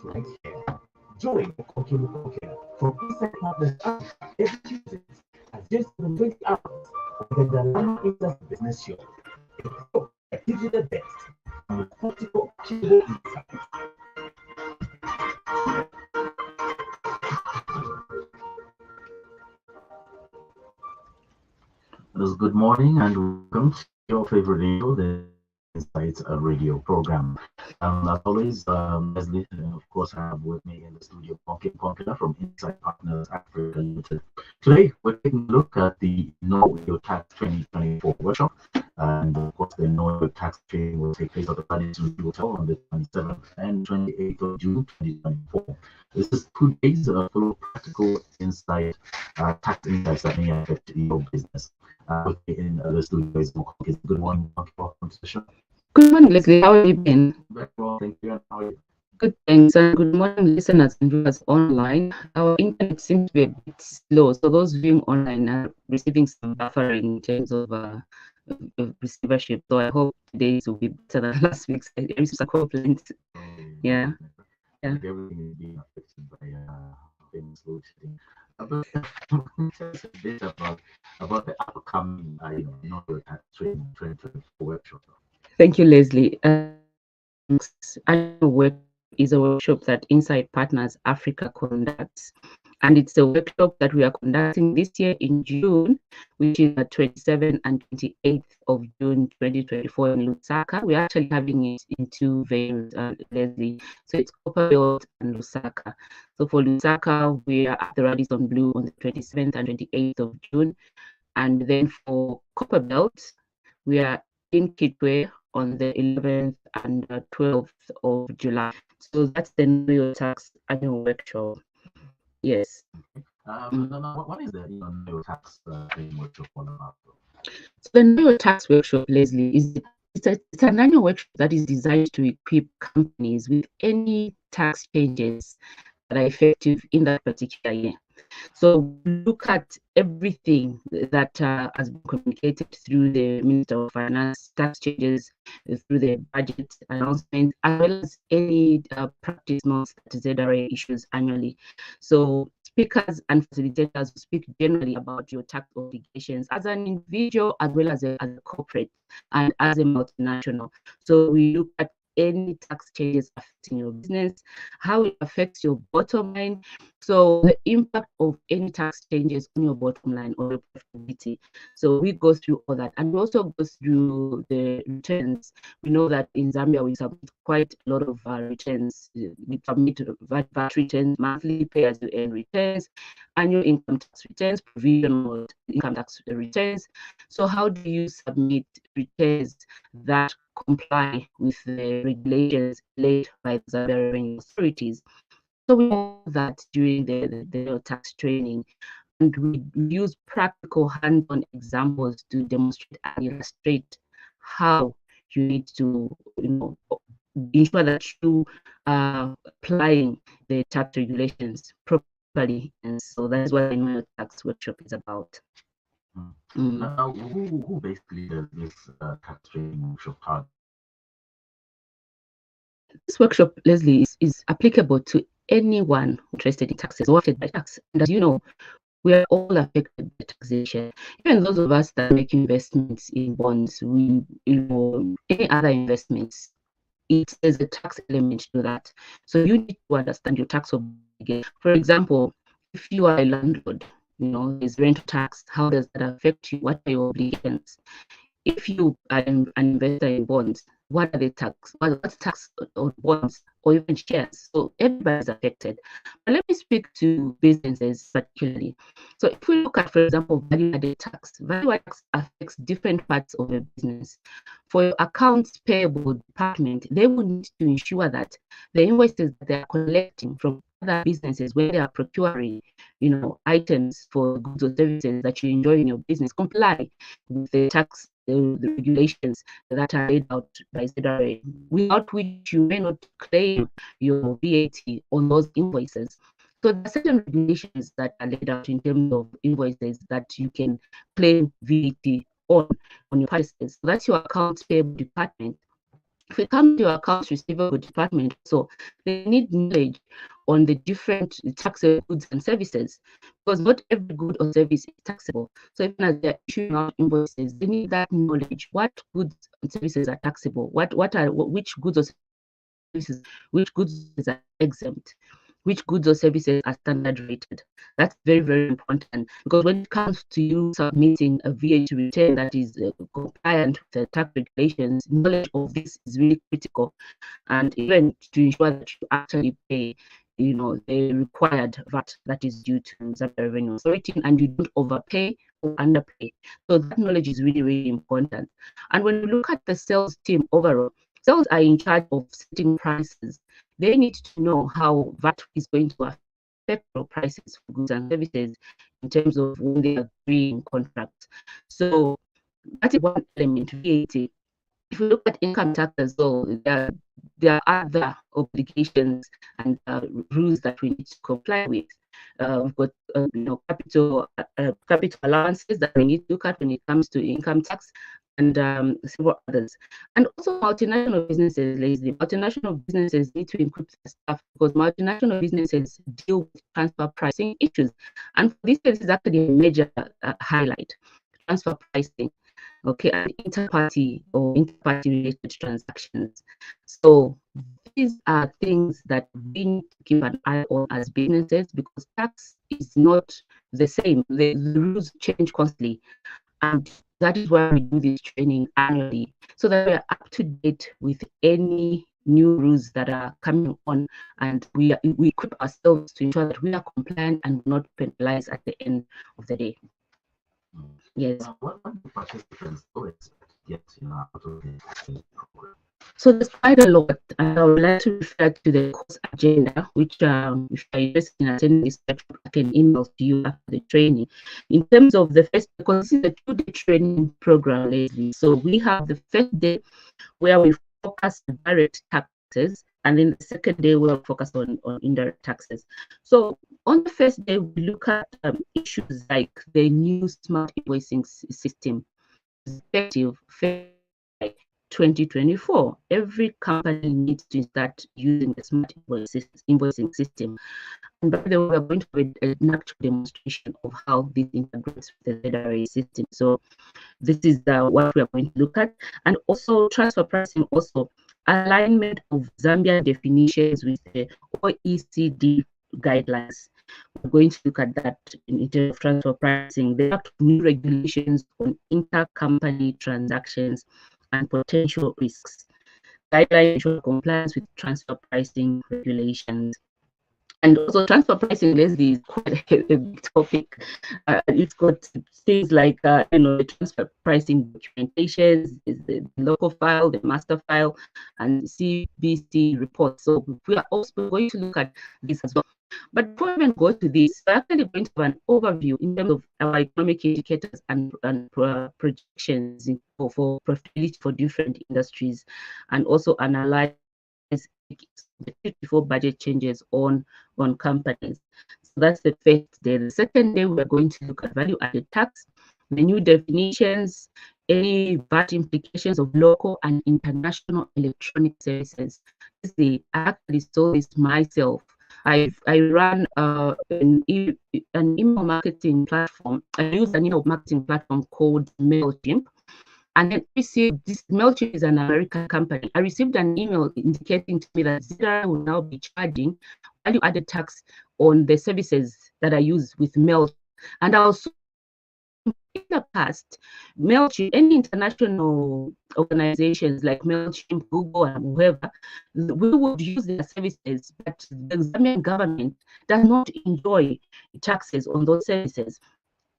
right here. Join Cooking from Inside Partners Africa every Tuesday at 07:20 hours on the Lama Industry Business Show. A show that gives you the best and with practical, achievable insights. Good morning and welcome to your favorite radio, the Insights Radio program. As always, Leslie, of course, I have with me in the studio Pumpkin Pumpkiner from Insight Partners Africa Limited. Today, we're taking a look at the Know Your Tax 2024 workshop. And of course, the Know Your Tax training will take place at the Radisson Hotel on the 27th and 28th of June 2024. This is 2 days full of practical insight, tax insights that may affect your business. With me in the studio is Mokok. Good morning, Mokok. Welcome to the show. Good morning, Leslie. How have you been? Very well, thank you. And how are you? Good, thanks. And good morning, listeners and viewers online. Our internet seems to be a bit slow, so those viewing online are receiving some buffering in terms of receivership. So I hope today's will be better than last week's. I received some complaints. Yeah. Everything is being affected by things load shedding. But tell us a bit about the upcoming Know Your Tax training 2024 workshop. Thank you, Leslie. Annual work is a workshop that Insight Partners Africa conducts, and it's a workshop that we are conducting this year in June, which is the 27th and 28th of June 2024 in Lusaka. We're actually having it in 2 venues, Leslie. So it's Copperbelt and Lusaka. So for Lusaka, we are at the Radisson Blu on the 27th and 28th of June. And then for Copperbelt, we are in Kitwe on the 11th and 12th of July. So that's the Know Your Tax annual workshop. Yes. What is the Know Your Tax training workshop all about? So the Know Your Tax workshop, Leslie, it's an annual workshop that is designed to equip companies with any tax changes that are effective in that particular year. So look at everything that has been communicated through the Minister of Finance, tax changes, through the budget announcement, as well as any practice notes that ZRA issues annually. So speakers and facilitators speak generally about your tax obligations as an individual, as well as a corporate and as a multinational. So we look at any tax changes affecting your business, how it affects your bottom line. So the impact of any tax changes on your bottom line or your profitability. So we go through all that, and we also go through the returns. We know that in Zambia we submit quite a lot of returns. We submit VAT returns, monthly pay-as-you-earn returns, annual income tax returns, provisional income tax returns. So how do you submit returns that comply with the regulations laid by the Zambia revenue authorities? So we know that during the tax training, and we use practical hands-on examples to demonstrate and illustrate how you need to, ensure that you are applying the tax regulations properly. And so that's what the Know Your Tax workshop is about. Now, who basically does this tax training workshop hard? This workshop, Leslie, is applicable to anyone interested in taxes or affected by tax. And as you know, we are all affected by taxation. Even those of us that make investments in bonds, any other investments, there's a tax element to that. So you need to understand your tax obligation. For example, if you are a landlord, there's rental tax. How does that affect you? What are your obligations? If you are an investor in bonds, what are the tax? What's tax on bonds or even shares? So everybody's affected. But let me speak to businesses particularly. So if we look at, for example, value-added tax affects different parts of a business. For your accounts payable department, they will need to ensure that the invoices that they are collecting from other businesses where they are procuring, items for goods or services that you enjoy in your business comply with the tax the regulations that are laid out by ZRA, without which you may not claim your VAT on those invoices. So there are certain regulations that are laid out in terms of invoices that you can claim VAT on your prices. So that's your accounts payable department. If we come to accounts receivable department, so they need knowledge on the different taxable goods and services, because not every good or service is taxable. So even as they're issuing out invoices, they need that knowledge. What goods and services are taxable? Which goods or services, which goods are exempt? Which goods or services are standard rated? That's very, very important, because when it comes to you submitting a VAT return that is compliant with the tax regulations, knowledge of this is really critical, and even to ensure that you actually pay, the required VAT that is due to Zambia Revenue Authority, and you don't overpay or underpay. So that knowledge is really, really important. And when you look at the sales team overall, sales are in charge of setting prices. They need to know how VAT is going to affect prices for goods and services in terms of when they agree in contracts. So that is one element, VAT. If you look at income tax as well, there are other obligations and rules that we need to comply with. We've got capital allowances that we need to look at when it comes to income tax, and several others. And also multinational businesses, Leslie. Multinational businesses need to equip their staff, because multinational businesses deal with transfer pricing issues. And for this is actually a major highlight, transfer pricing. Okay, and interparty related transactions. So these are things that we need to keep an eye on as businesses, because tax is not the same. The rules change constantly, and that is why we do this training annually, so that we are up to date with any new rules that are coming on, and we equip ourselves to ensure that we are compliant and not penalized at the end of the day. Yes. What do participants expect to get out of this program? So there's quite a lot, and I would like to refer to the course agenda, which if you're interested in attending this workshop, I can email to you after the training. In terms of the first, because this is a 2-day training program, Leslie. So we have the first day where we focus on direct taxes, and then the second day we'll focus on indirect taxes. So on the first day, we look at issues like the new smart invoicing system, effective 2024. Every company needs to start using the smart invoicing system. And by the way, we're going to have an actual demonstration of how this integrates with the ZRA system. So this is what we are going to look at. And also transfer pricing, also alignment of Zambian definitions with the OECD guidelines. We're going to look at that in terms of transfer pricing. There are new regulations on intercompany transactions and potential risks. Guidelines ensure compliance with transfer pricing regulations. And also transfer pricing, Leslie, is quite a big topic. It's got things like, the transfer pricing documentations, is the local file, the master file, and CBC reports. So we are also going to look at this as well. But before we even go to this, we're actually going to have an overview in terms of our economic indicators and projections for profitability for different industries, and also analyze before budget changes on companies. So that's the first day. The second day, we're going to look at value-added tax, the new definitions, any VAT implications of local and international electronic services. I actually saw this myself. I run an email marketing platform. I use an email marketing platform called MailChimp. And then received this. MailChimp is an American company. I received an email indicating to me that ZRA will now be charging value-added tax on the services that I use with MailChimp. And also, in the past, MailChimp, any international organizations like MailChimp, Google, and whoever, we would use their services, but the Zambian government does not enjoy taxes on those services.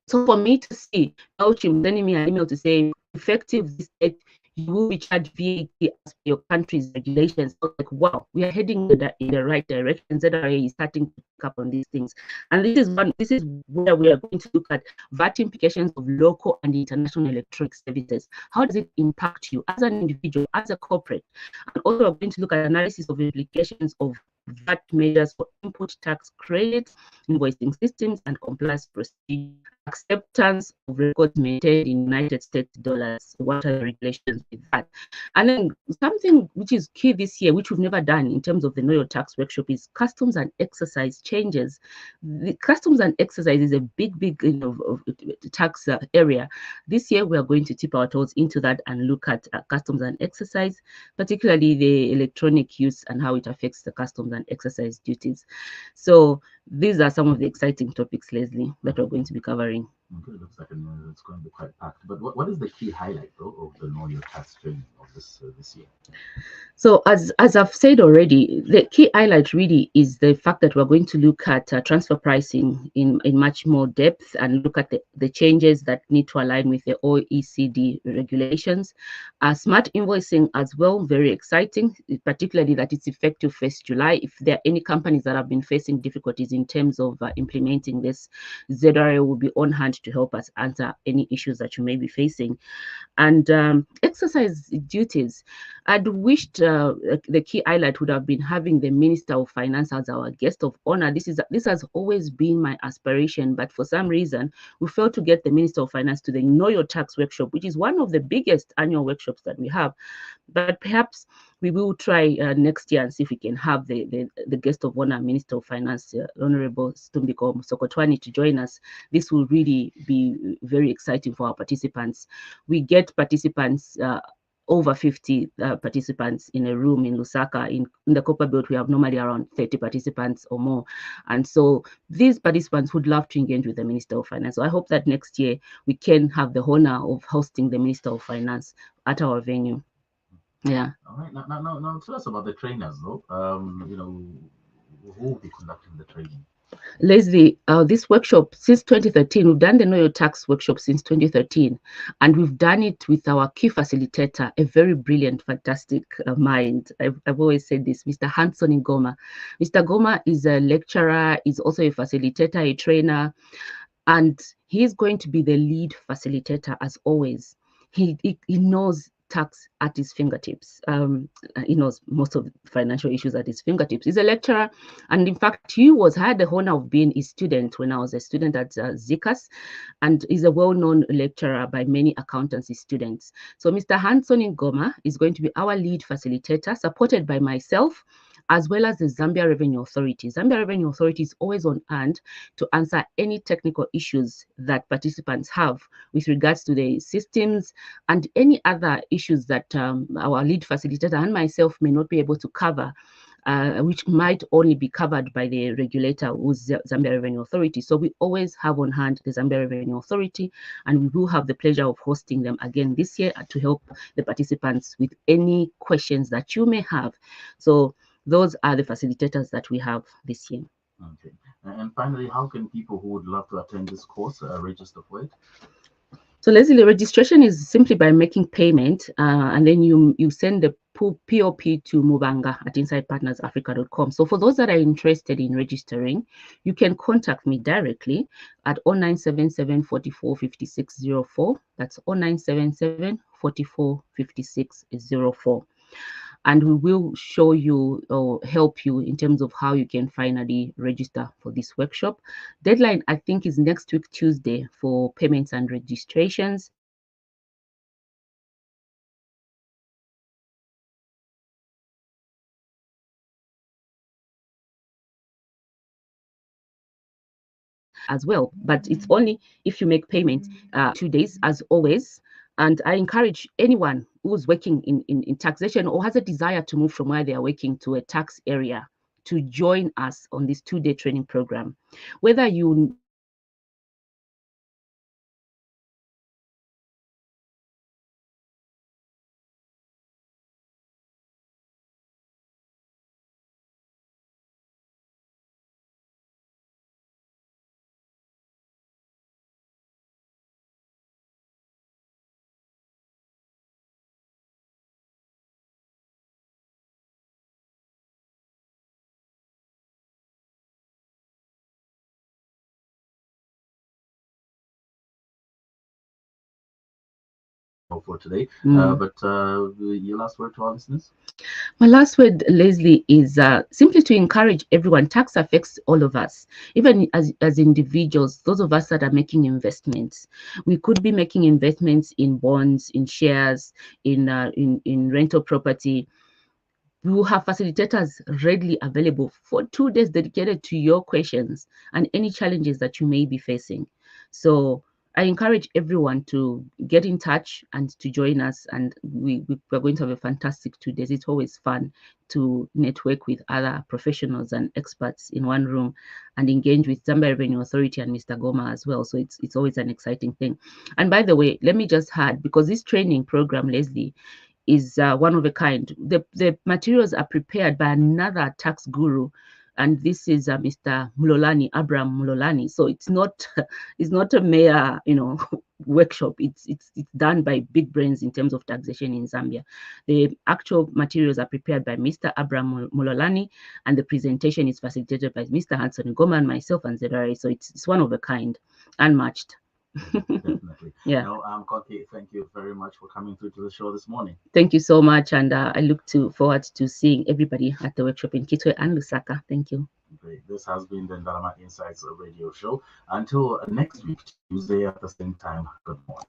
So for me to see MailChimp sending me an email to say, effective this date, you will be charged VAT as per your country's regulations. I was like, wow, we are heading in the right direction. ZRA is starting to pick up on these things. And this is where we are going to look at VAT implications of local and international electronic services. How does it impact you as an individual, as a corporate? And also we're going to look at analysis of implications of VAT measures for input tax credits, invoicing systems, and compliance procedures, acceptance of records maintained in United States dollars. What are the regulations with that? And then something which is key this year, which we've never done in terms of the Know Your Tax workshop, is customs and exercise changes. The customs and exercise is a big tax area. This year, we are going to tip our toes into that and look at customs and exercise, particularly the electronic use and how it affects the customs and exercise duties. So these are some of the exciting topics, Leslie, that we're going to be covering. Okay, looks like it's going to be quite packed. But what is the key highlight, though, of the Know Your Tax training of this year? So as I've said already, the key highlight really is the fact that we're going to look at transfer pricing in much more depth and look at the changes that need to align with the OECD regulations. Smart invoicing as well, very exciting, particularly that it's effective 1st July. If there are any companies that have been facing difficulties in terms of implementing this, ZRA will be on hand to help us answer any issues that you may be facing. And exercise duties. I'd wished the key highlight would have been having the Minister of Finance as our guest of honor. This has always been my aspiration, but for some reason, we failed to get the Minister of Finance to the Know Your Tax workshop, which is one of the biggest annual workshops that we have. But perhaps we will try next year and see if we can have the guest of honor, Minister of Finance, Honorable Stumbiko Sokotwani, to join us. This will really be very exciting for our participants. We get participants over 50 participants in a room in Lusaka. In the Copper Belt, we have normally around 30 participants or more. And so these participants would love to engage with the Minister of Finance. So I hope that next year we can have the honor of hosting the Minister of Finance at our venue. Yeah. All right. Now, tell us about the trainers, though. Who will be conducting the training? Leslie, this workshop since 2013, we've done the Know Your Tax workshop since 2013, and we've done it with our key facilitator, a very brilliant, fantastic mind. I've always said this, Mr. Hanson Ngoma. Mr. Ngoma is a lecturer, is also a facilitator, a trainer, and he's going to be the lead facilitator as always. He knows tax at his fingertips. He knows most of the financial issues at his fingertips. He's a lecturer, and in fact, had the honor of being his student when I was a student at ZICAS, and is a well-known lecturer by many accountancy students. So Mr. Hanson Ngoma is going to be our lead facilitator, supported by myself, as well as the Zambia Revenue Authority. Zambia Revenue Authority is always on hand to answer any technical issues that participants have with regards to the systems and any other issues that our lead facilitator and myself may not be able to cover, which might only be covered by the regulator, who's Zambia Revenue Authority. So we always have on hand the Zambia Revenue Authority, and we will have the pleasure of hosting them again this year to help the participants with any questions that you may have. So those are the facilitators that we have this year. Okay. And finally, how can people who would love to attend this course register for it? So Leslie, the registration is simply by making payment, and then you send the POP to Mubanga at insidepartnersafrica.com. So for those that are interested in registering, you can contact me directly at 0977 44 56 04. That's 0977 44 56 04. And we will show you or help you in terms of how you can finally register for this workshop. Deadline, I think, is next week, Tuesday, for payments and registrations. As well, but it's only if you make payment 2 days, as always. And I encourage anyone who's working in taxation or has a desire to move from where they are working to a tax area to join us on this 2-day training program. Whether you for today. But your last word to our listeners? My last word, Leslie, is simply to encourage everyone. Tax affects all of us, even as individuals, those of us that are making investments. We could be making investments in bonds, in shares, in rental property. We will have facilitators readily available for 2 days dedicated to your questions and any challenges that you may be facing. So I encourage everyone to get in touch and to join us. And we're going to have a fantastic 2 days. It's always fun to network with other professionals and experts in one room and engage with Zambia Revenue Authority and Mr. Goma as well. So it's always an exciting thing. And by the way, let me just add, because this training program, Leslie, is one of a kind. The materials are prepared by another tax guru, and this is Mr. Mulolani, Abraham Mulolani. So it's not a mere workshop. It's done by big brains in terms of taxation in Zambia. The actual materials are prepared by Mr. Abraham Mulolani, and the presentation is facilitated by Mr. Hanson Goma and myself and Zedari. So it's one of a kind, unmatched. Definitely. Yeah. No, Konki, thank you very much for coming through to the show this morning. Thank you so much, and I look forward to seeing everybody at the workshop in Kitwe and Lusaka. Thank you. Great. This has been the Ndalama Insights radio show. Until next week, Tuesday at the same time. Good morning.